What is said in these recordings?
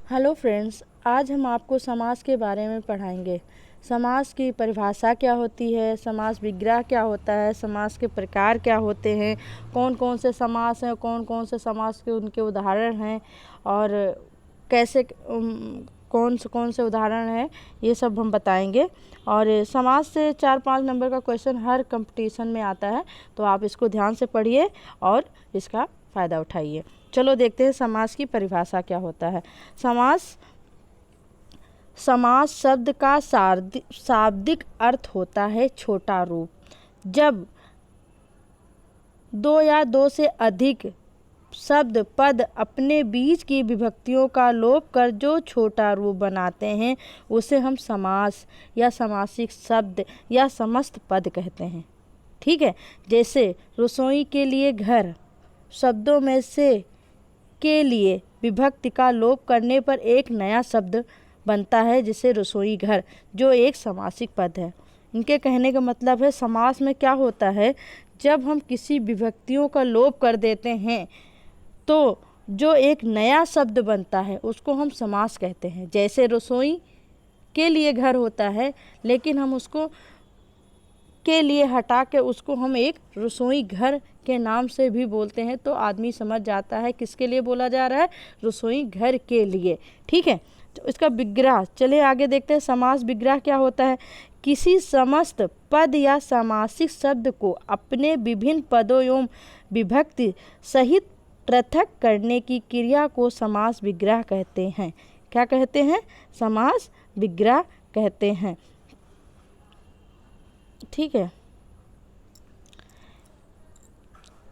Hello friends, आज हम आपको समास के बारे में पढ़ाएंगे। समास की परिभाषा क्या होती है, समास विग्रह क्या होता है, समास के प्रकार क्या होते हैं, कौन कौन से समास हैं, कौन कौन से समास के उनके उदाहरण हैं और कैसे कौन से उदाहरण हैं, ये सब हम बताएंगे। और समास से 4-5 नंबर का क्वेश्चन हर कंपटीशन में आता है, तो आप इसको ध्यान से पढ़िए और इसका फ़ायदा उठाइए। चलो देखते हैं समास की परिभाषा क्या होता है। समास शब्द का शाब्दिक अर्थ होता है छोटा रूप। जब दो या दो से अधिक शब्द पद अपने बीच की विभक्तियों का लोप कर जो छोटा रूप बनाते हैं उसे हम समास या समासिक शब्द या समस्त पद कहते हैं। ठीक है, जैसे रसोई के लिए घर शब्दों में से के लिए विभक्ति का लोप करने पर एक नया शब्द बनता है जिसे रसोई घर, जो एक समासिक पद है। इनके कहने का मतलब है समास में क्या होता है, जब हम किसी विभक्तियों का लोप कर देते हैं तो जो एक नया शब्द बनता है उसको हम समास कहते हैं। जैसे रसोई के लिए घर होता है, लेकिन हम उसको के लिए हटा के उसको हम एक रसोई घर के नाम से भी बोलते हैं, तो आदमी समझ जाता है किसके लिए बोला जा रहा है, रसोई घर के लिए। ठीक है, तो इसका विग्रह चलिए आगे देखते हैं। समास विग्रह क्या होता है, किसी समस्त पद या समासिक शब्द को अपने विभिन्न पदों एवं विभक्ति सहित पृथक करने की क्रिया को समास विग्रह कहते हैं। क्या कहते हैं, समास विग्रह कहते हैं। ठीक है,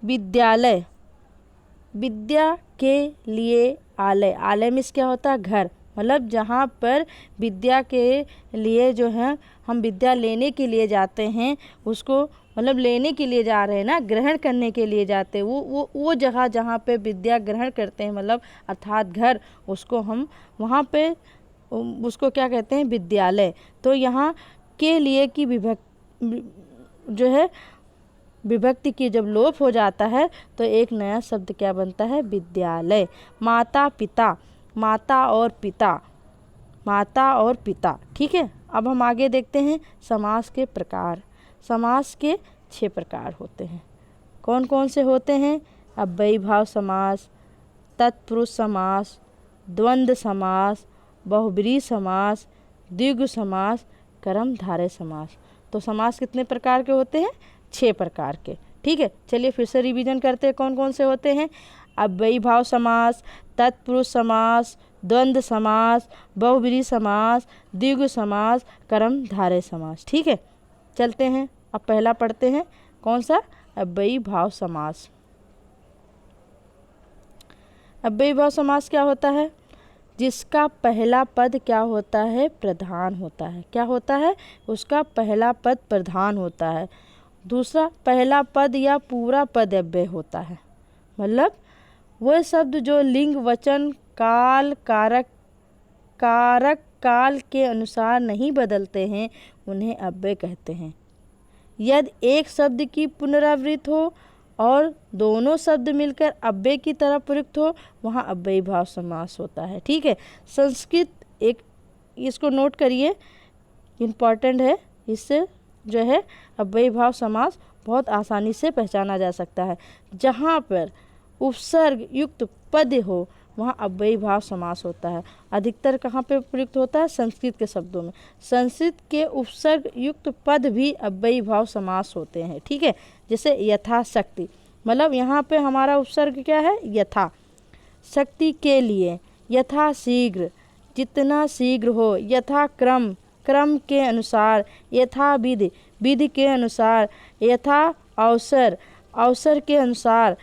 विद्यालय, विद्या के लिए आलय, आलय में क्या होता है, घर, मतलब जहाँ पर विद्या के लिए जो है हम विद्या लेने के लिए जाते हैं, उसको मतलब लेने के लिए जा रहे हैं ना, ग्रहण करने के लिए जाते हैं, वो जगह जहाँ पे विद्या ग्रहण करते हैं, मतलब अर्थात घर, उसको हम वहाँ पे उसको क्या कहते हैं, विद्यालय। तो यहाँ के लिए की जो है विभक्ति की जब लोप हो जाता है तो एक नया शब्द क्या बनता है, विद्यालय। माता पिता, माता और पिता, माता और पिता। ठीक है, अब हम आगे देखते हैं समास के प्रकार। समास के 6 प्रकार होते हैं। कौन कौन से होते हैं, अव्ययीभाव समास, तत्पुरुष समास, द्वंद्व समास, बहुब्रीहि समास, द्विगु समास, कर्मधारय समास। तो समास कितने प्रकार के होते हैं, 6 प्रकार के। ठीक है, चलिए फिर से रिवीजन करते हैं कौन कौन से होते हैं। अव्ययीभाव समास, तत्पुरुष समास, द्वंद्व समास, बहुब्रीहि समास, द्विगु समास, कर्मधारय समास। ठीक है, चलते हैं, अब पहला पढ़ते हैं, कौन सा, अव्ययीभाव समास। अव्ययीभाव समास क्या होता है, जिसका पहला पद क्या होता है, प्रधान होता है। क्या होता है, उसका पहला पद प्रधान होता है। दूसरा, पहला पद या पूरा पद अव्यय होता है, मतलब वह शब्द जो लिंग वचन काल कारक काल के अनुसार नहीं बदलते हैं उन्हें अव्यय कहते हैं। यदि एक शब्द की पुनरावृत्ति हो और दोनों शब्द मिलकर अव्यय की तरह प्रयुक्त हो, वहाँ अव्ययीभाव समास होता है। ठीक है, संस्कृत एक, इसको नोट करिए, इम्पॉर्टेंट है, इससे जो है अव्ययीभाव समास बहुत आसानी से पहचाना जा सकता है। जहाँ पर उपसर्ग युक्त पद हो वहाँ अव्ययीभाव समास होता है। अधिकतर कहाँ पे प्रयुक्त होता है, संस्कृत के शब्दों में। संस्कृत के उपसर्ग युक्त पद भी अव्ययीभाव समास होते हैं। ठीक है, जैसे यथाशक्ति, मतलब यहाँ पे हमारा उपसर्ग क्या है, यथा, शक्ति के लिए, यथा शीघ्र, जितना शीघ्र हो, यथा क्रम, क्रम के अनुसार, यथा विधि, विधि के अनुसार, यथा अवसर, अवसर के अनुसार,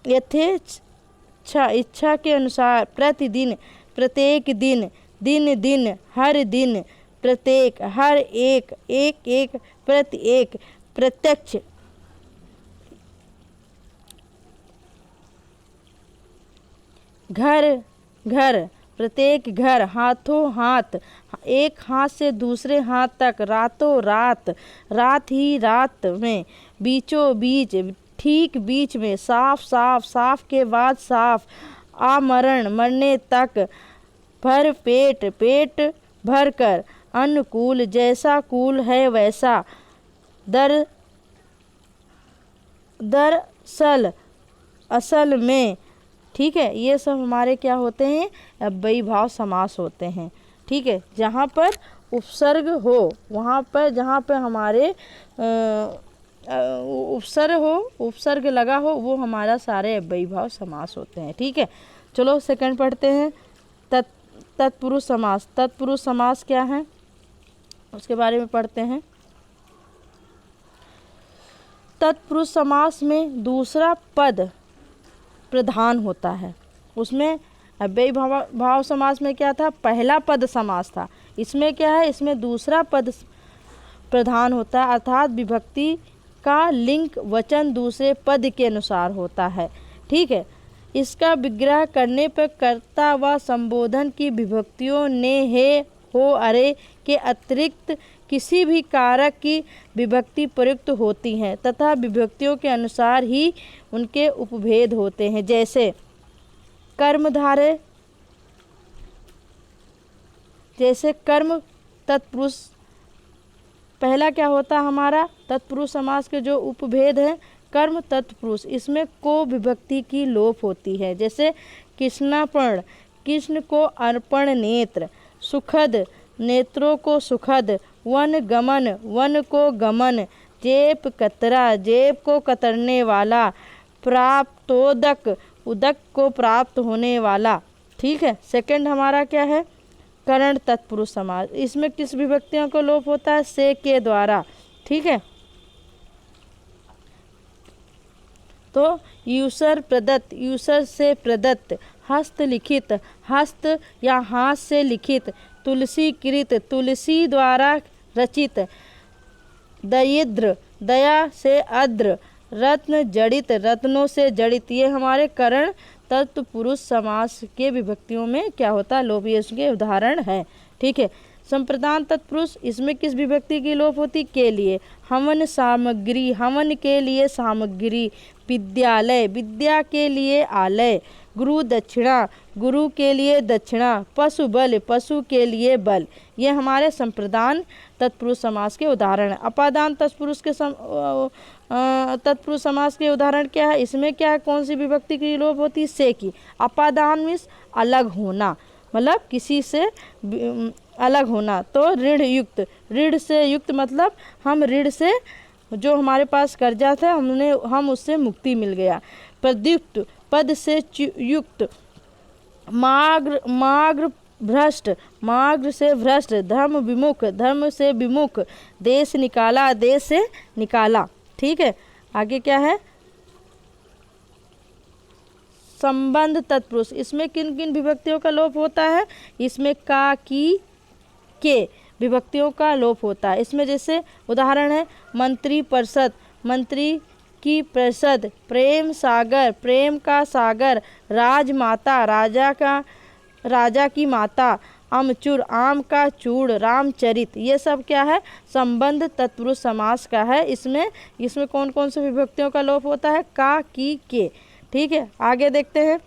यथेच्छा, इच्छा के अनुसार, प्रतिदिन, प्रत्येक दिन, दिन दिन, हर दिन, प्रत्येक, हर एक, एक एक, प्रति एक, प्रत्यक्ष, घर घर, प्रत्येक घर, हाथों हाथ, एक हाथ से दूसरे हाथ तक, रातों रात, रात ही रात में, बीचों बीच, ठीक बीच में, साफ साफ, साफ के बाद साफ, आमरण मरने तक, भर पेट पेट भर कर, अनुकूल जैसा कूल है वैसा, दरअसल असल में। ठीक है, ये सब हमारे क्या होते हैं, अव्ययी भाव समास होते हैं। ठीक है, जहाँ पर उपसर्ग हो, वहाँ पर जहाँ पर हमारे उपसर्ग लगा हो, वो हमारा सारे अव्ययी भाव समास होते हैं। ठीक है, चलो सेकंड पढ़ते हैं, तत्पुरुष समास। तत्पुरुष समास क्या है उसके बारे में पढ़ते हैं। तत्पुरुष समास में दूसरा पद प्रधान होता है। उसमें अव्ययी भाव समास में क्या था, पहला पद समास था। इसमें क्या है, इसमें दूसरा पद प्रधान होता है, अर्थात विभक्ति का लिंग वचन दूसरे पद के अनुसार होता है। ठीक है, इसका विग्रह करने पर कर्ता व संबोधन की विभक्तियों ने, हे, हो, अरे के अतिरिक्त किसी भी कारक की विभक्ति प्रयुक्त होती हैं तथा विभक्तियों के अनुसार ही उनके उपभेद होते हैं। जैसे कर्मधारय, जैसे कर्म तत्पुरुष, पहला क्या होता है हमारा तत्पुरुष समास के जो उपभेद है, कर्म तत्पुरुष, इसमें को विभक्ति की लोप होती है। जैसे कृष्णार्पण, कृष्ण को अर्पण नेत्र, सुखद, नेत्रों को सुखद, वन गमन, वन को गमन, जेप कतरा, जेब को कतरने वाला, प्राप्तोदक, उदक को प्राप्त होने वाला। ठीक है, सेकंड हमारा क्या है, करण तत्पुरुष समास। इसमें किस विभक्तियों को लोप होता है, से के द्वारा। ठीक है, तो यूसर प्रदत्त, यूसर से प्रदत्त, हस्तलिखित, हस्त या हाथ से लिखित, तुलसी कृत, तुलसी द्वारा रचित, दयिद्र, दया से अद्र, रत्न जड़ित, रत्नों से जड़ित। ये हमारे करण तत्पुरुष समास के विभक्तियों में क्या होता है, लोप, ये उसके उदाहरण है। ठीक है, संप्रदान तत्पुरुष, इसमें किस विभक्ति की लोप होती, के लिए। हवन सामग्री, हवन के लिए सामग्री। विद्यालय, विद्या के लिए आलय। गुरु दक्षिणा, गुरु के लिए दक्षिणा। पशु बल, पशु के लिए बल। ये हमारे संप्रदान तत्पुरुष समास के उदाहरण हैं। अपादान तत्पुरुष के तत्पुरुष समास के उदाहरण क्या है, इसमें क्या है, कौन सी विभक्ति की लोप होती है, से की। अपादान मीन्स अलग होना, मतलब किसी से अलग होना। तो ऋण युक्त, ऋण से युक्त मतलब हम ऋण से, जो हमारे पास कर्जा था हम उससे मुक्ति मिल गया। प्रद्युक्त, पद से युक्त। माग्र, माग्र भ्रष्ट, माग्र से भ्रष्ट। धर्म विमुख, धर्म से विमुख। देश निकाला, देश से निकाला। ठीक है, आगे क्या है, संबंध तत्पुरुष, इसमें किन किन विभक्तियों का लोप होता है, इसमें का, की, के विभक्तियों का लोप होता है। इसमें जैसे उदाहरण है, मंत्री परिषद, मंत्री की परिषद। प्रेम सागर, प्रेम का सागर। राजमाता, राजा का, राजा की माता। अमचूर, आम का चूड़। रामचरित, ये सब क्या है, संबंध तत्पुरुष समास का है। इसमें कौन कौन से विभक्तियों का लोप होता है, का, की, के। ठीक है, आगे देखते हैं।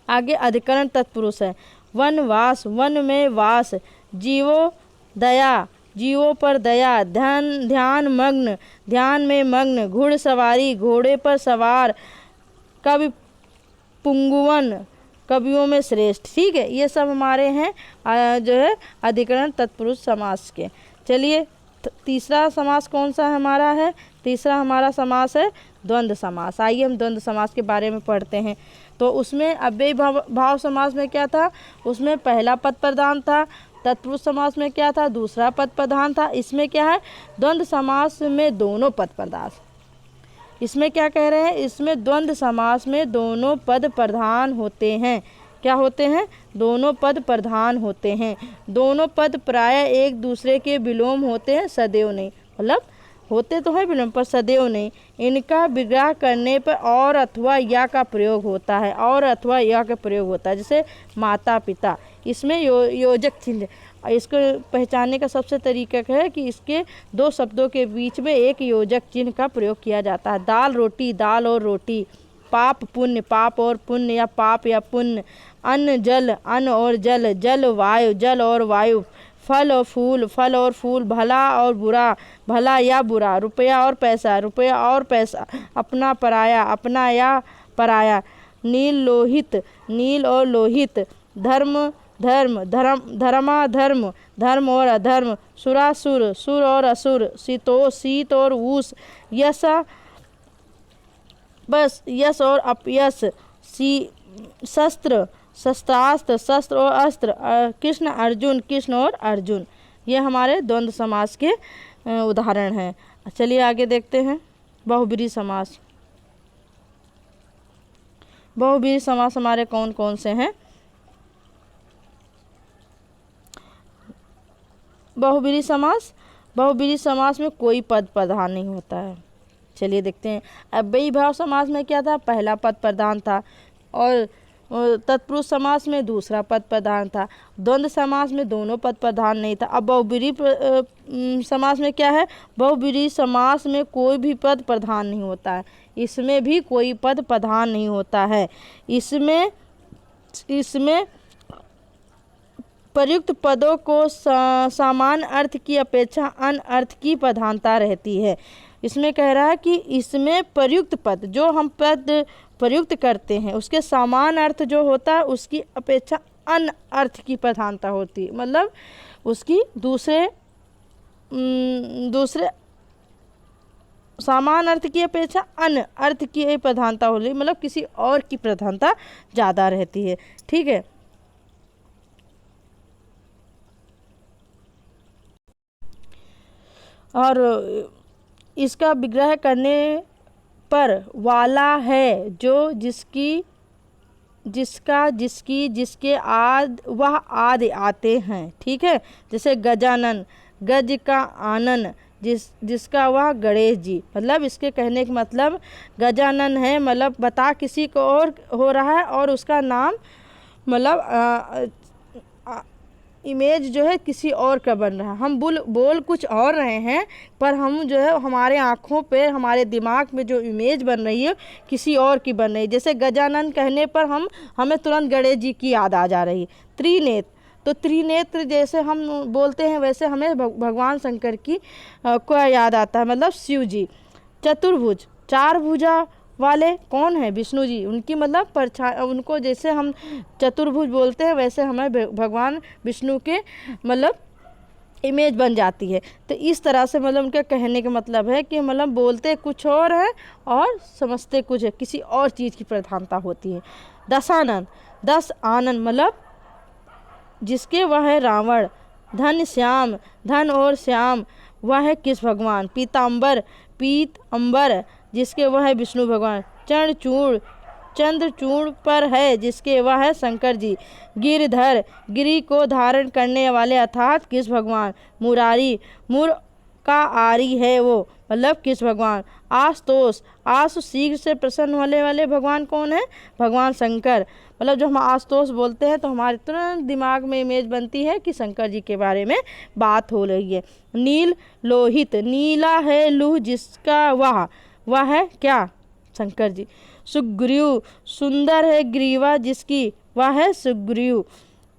आगे अधिकरण तत्पुरुष है। वनवास, वन में वास। जीवो दया, जीवों पर दया। ध्यान मग्न, ध्यान में मग्न। घुड़सवारी, घोड़े पर सवार। कवि पुंगवन, कवियों में श्रेष्ठ। ठीक है, ये सब हमारे हैं जो है अधिकरण तत्पुरुष समास के। चलिए तीसरा समास कौन सा हमारा है, तीसरा हमारा समास है द्वंद्व समास। आइए हम द्वंद्व समास के बारे में पढ़ते हैं। तो उसमें अव्ययी भाव समास में क्या था, उसमें पहला पद प्रधान था। तत्पुरुष समास में क्या था, दूसरा पद प्रधान था। इसमें क्या है, द्वंद्व समास में दोनों पद प्रधान। इसमें क्या कह रहे हैं, इसमें द्वंद्व समास में दोनों पद प्रधान होते हैं। क्या होते हैं, दोनों पद प्रधान होते हैं। दोनों पद प्रायः एक दूसरे के विलोम होते हैं, सदैव नहीं। मतलब होते तो है विलोम पर सदैव नहीं। इनका विग्रह करने पर और अथवा या का प्रयोग होता है, और अथवा या का प्रयोग होता है। जैसे माता पिता, इसमें योजक चिन्ह। इसको पहचानने का सबसे तरीका है कि इसके दो शब्दों के बीच में एक योजक चिन्ह का प्रयोग किया जाता है। दाल रोटी, दाल और रोटी। पाप पुण्य, पाप और पुण्य या पाप या पुण्य। अन्न जल, अन्न और जल, जल वायु, जल और वायु। फल और फूल, फल और फूल। भला और बुरा, भला या बुरा। रुपया और पैसा, रुपया और पैसा। अपना पराया, अपना या पराया। नील लोहित, नील और लोहित। धर्म धर्म, धर्म धर्माधर्म, धर्म और अधर्म। सुरासुर, सुर और असुर। शीत और उष। यश, बस यश और अपयश। शस्त्र, शस्त्रास्त्र, शस्त्र और अस्त्र। कृष्ण अर्जुन, कृष्ण और अर्जुन। ये हमारे द्वंद्व समास के उदाहरण हैं। चलिए आगे देखते हैं बहुब्रीहि समास। बहुब्रीहि समास हमारे कौन कौन से हैं? बहुब्रीहि समास, बहुब्रीहि समास में कोई पद प्रधान नहीं होता है। चलिए देखते हैं। अव्ययी भाव समास में क्या था? पहला पद प्रधान था। और तत्पुरुष समास में दूसरा पद प्रधान था। द्वंद्व समास में दोनों पद प्रधान नहीं था। अब बहुब्रीहि समास में क्या है? बहुब्रीहि समास में कोई भी पद प्रधान नहीं होता है। इसमें भी कोई पद प्रधान नहीं होता है। इसमें प्रयुक्त पदों को समान अर्थ की अपेक्षा अन्य अर्थ की प्रधानता रहती है। इसमें कह रहा है कि इसमें प्रयुक्त पद, जो हम पद प्रयुक्त करते हैं, उसके समान अर्थ जो होता है उसकी अपेक्षा अन्य अर्थ की प्रधानता होती है। मतलब उसकी दूसरे समान अर्थ की अपेक्षा अन्य अर्थ की प्रधानता होती है। मतलब किसी और की प्रधानता ज़्यादा रहती है। ठीक है। और इसका विग्रह करने पर वाला है जो, जिसकी, जिसका, जिसकी, जिसके आद, वह आदि आते हैं। ठीक है। जैसे गजानन, गज का आनन, जिसका वह गणेश जी। मतलब इसके कहने का मतलब गजानन है, मतलब बता किसी को और हो रहा है और उसका नाम मतलब इमेज जो है किसी और का बन रहा है। हम बोल कुछ और रहे हैं, पर हम जो है हमारे आँखों पे, हमारे दिमाग में जो इमेज बन रही है किसी और की बन रही है। जैसे गजानन कहने पर हमें तुरंत गणेश जी की याद आ जा रही है। त्रिनेत्र, तो त्रिनेत्र जैसे हम बोलते हैं वैसे हमें भगवान शंकर की को याद आता है, मतलब शिव जी। चतुर्भुज, चार भुजा वाले कौन है? विष्णु जी। उनकी मतलब उनको जैसे हम चतुर्भुज बोलते हैं वैसे हमें भगवान विष्णु के मतलब इमेज बन जाती है। तो इस तरह से मतलब उनके कहने का मतलब है कि मतलब बोलते कुछ और है और समझते कुछ है, किसी और चीज़ की प्रधानता होती है। दशानन, 10 आनंद, मतलब जिसके वह है रावण। धन श्याम, धन और श्याम, वह है किस भगवान? पीताम्बर, पीत अंबर, जिसके वह है विष्णु भगवान। चंद्रचूड़, चंद्रचूड़ पर है, जिसके वह है शंकर जी। गिरधर, गिरी को धारण करने वाले अर्थात किस भगवान? मुरारी, मुर का आरी है वो, मतलब किस भगवान? आशुतोष, आशु शीघ्र से प्रसन्न होने वाले भगवान कौन है? भगवान शंकर। मतलब जो हम आशुतोष बोलते हैं तो हमारे तुरंत दिमाग में इमेज बनती है कि शंकर जी के बारे में बात हो रही है। नील लोहित, नीला है लूह, जिसका वह है क्या? शंकर जी। सुग्रीव, सुंदर है ग्रीवा, जिसकी वह है सुग्रीव।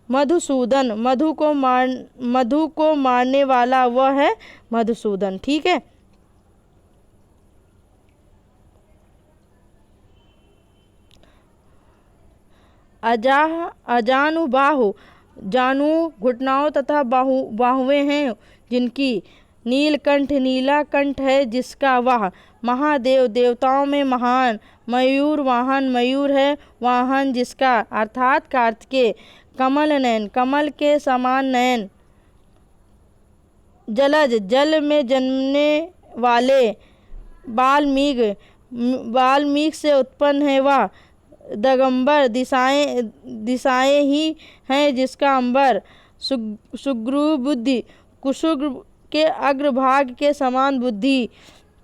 मधुसूदन, मधु को मारने वाला वह है मधुसूदन। ठीक है। अजानुबाहु, जानू घुटनाओं तथा बाहुएं हैं जिनकी। नीलकंठ, नीला कंठ है जिसका वह। महादेव, देवताओं में महान। मयूर वाहन, मयूर है वाहन जिसका, अर्थात कार्तिकेय। कमल नयन, कमल के समान नयन। जलज, जल में जन्मने वाले। वाल्मीकि से उत्पन्न है वह। दिगंबर, दिशाएं ही हैं जिसका अंबर। सुग्रीव बुद्धि, कुशुग के अग्रभाग के समान बुद्धि।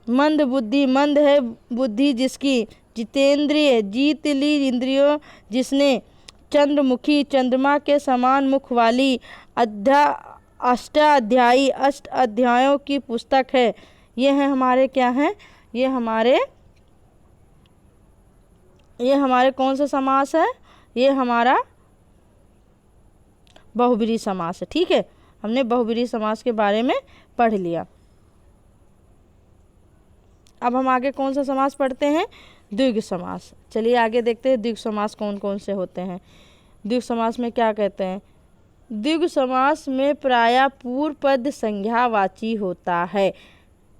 मंद बुद्धि, मंद है बुद्धि जिसकी। जितेंद्रिय, जीत ली इंद्रियों जिसने। चंद्रमुखी, चंद्रमा के समान मुख वाली। अष्टाध्यायी, 8 अध्यायों की पुस्तक है। ये हैं हमारे क्या हैं? ये हमारे ये हमारे कौन सा समास है? ये हमारा बहुब्रीहि समास है। ठीक है, हमने बहुब्रीहि समास के बारे में पढ़ लिया। अब हम आगे कौन सा समास पढ़ते हैं? द्विगु समास। चलिए आगे देखते हैं द्विगु समास कौन कौन से होते हैं। द्विगु समास में क्या कहते हैं? द्विगु समास में प्रायः पूर्व पद संज्ञावाची होता है,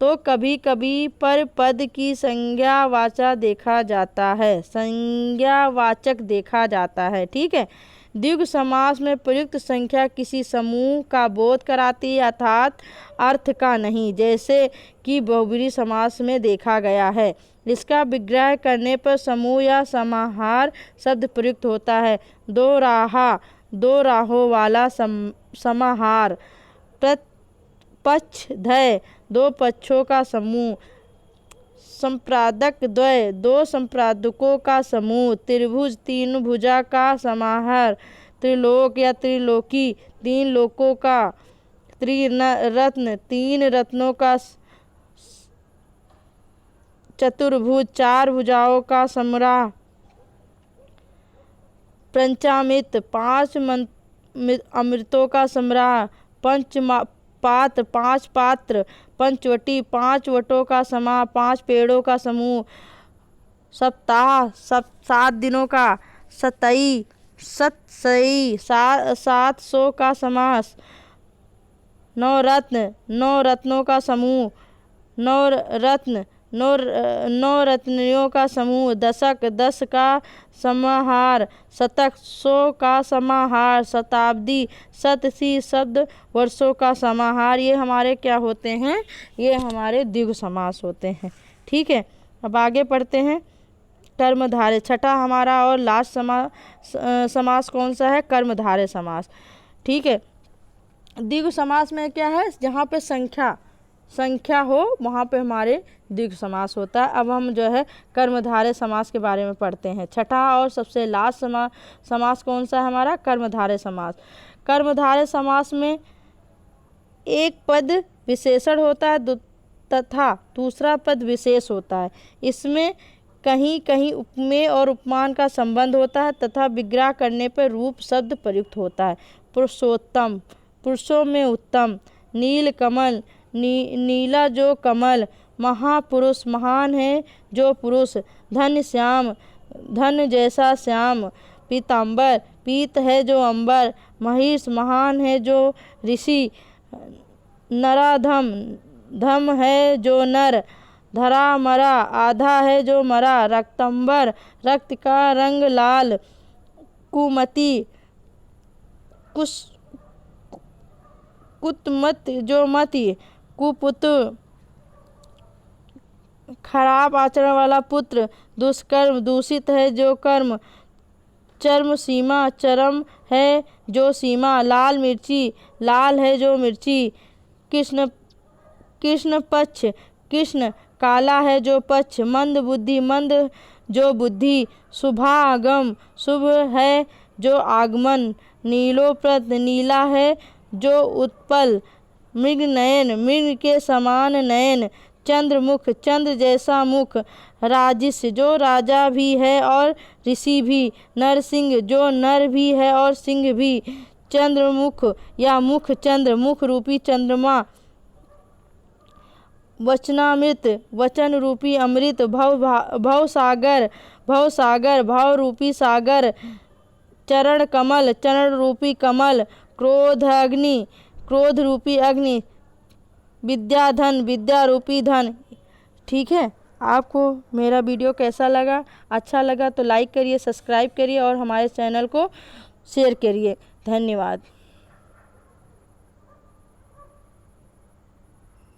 तो कभी कभी पर पद की संज्ञावाचक देखा जाता है, संज्ञावाचक देखा जाता है। ठीक है, द्विगु समास में प्रयुक्त संख्या किसी समूह का बोध कराती है, अर्थात अर्थ का नहीं, जैसे कि बहुब्रीहि समास में देखा गया है। इसका विग्रह करने पर समूह या समाहार शब्द प्रयुक्त होता है। दो राहों वाला समाहार, पक्षद्वय दो पक्षों का समूह, संप्रादक द्वय दो संप्रादकों का समूह, त्रिभुज तीन भुजा का समाहार, त्रिलोक या त्रिलोकी तीन लोकों का, त्रिरत्न तीन रत्नों का, चतुर्भुज चार भुजाओं का समूह, पंचामृत पांच अमृतों का समूह, पंचपात्र पांच पात्र, पंचवटी पांच वटों का समाह, पांच पेड़ों का समूह, सप्ताह सात दिनों का, सतई 700 का समास, नौ रत्नों का समूह, नौ रत्नियों का समूह, दशक 10 का समाहार, शतक 100 का समाहार, शताब्दी 100 वर्षों का समाहार। ये हमारे क्या होते हैं? ये हमारे द्विगु समास होते हैं। ठीक है, अब आगे पढ़ते हैं कर्मधारय। छठा हमारा और लास्ट समास कौन सा है? कर्मधारय समास। ठीक है, द्विगु समास में क्या है? जहाँ पे संख्या हो वहाँ पे हमारे द्विगु समास होता है। अब हम जो है कर्मधारय समास के बारे में पढ़ते हैं। छठा और सबसे लास्ट समास कौन सा है हमारा? कर्मधारय समास। कर्मधारय समास में एक पद विशेषण होता है तथा दूसरा पद विशेष होता है। इसमें कहीं कहीं उपमेय और उपमान का संबंध होता है तथा विग्रह करने पर रूप शब्द प्रयुक्त होता है। पुरुषोत्तम, पुरुषों में उत्तम, नील कमल, नीला जो कमल, महापुरुष, महान है जो पुरुष, धन श्याम, धन जैसा श्याम, पीताम्बर, पीत है जो अंबर, महिष, महान है जो ऋषि, नराधम, धम है जो नर, धरा मरा, आधा है जो मरा, रक्तंबर, रक्त का रंग लाल, कुमति, कुतमत जो मति, कुपुत्र, खराब आचरण वाला पुत्र, दुष्कर्म, दूषित है जो कर्म, चर्म सीमा, चरम है जो सीमा, लाल मिर्ची, लाल है जो मिर्ची, कृष्ण पक्ष, कृष्ण काला है जो पक्ष, मंद बुद्धि, मंद जो बुद्धि, शुभागम, शुभ है जो आगमन, नीलोप्रत, नीला है जो उत्पल, मृग नयन, मृग के समान नयन, चंद्रमुख, चंद्र जैसा मुख, राजिस जो राजा भी है और ऋषि भी, नरसिंह जो नर भी है और सिंह भी, चंद्रमुख या मुख चंद्र, मुख रूपी चंद्रमा, वचनामृत, वचन रूपी अमृत, भवसागर, भाव रूपी सागर, चरण कमल, चरण रूपी कमल, क्रोध अग्नि, क्रोध रूपी अग्नि, विद्याधन, विद्या रूपी धन। ठीक है, आपको मेरा वीडियो कैसा लगा? अच्छा लगा तो लाइक करिए, सब्सक्राइब करिए और हमारे चैनल को शेयर करिए। धन्यवाद।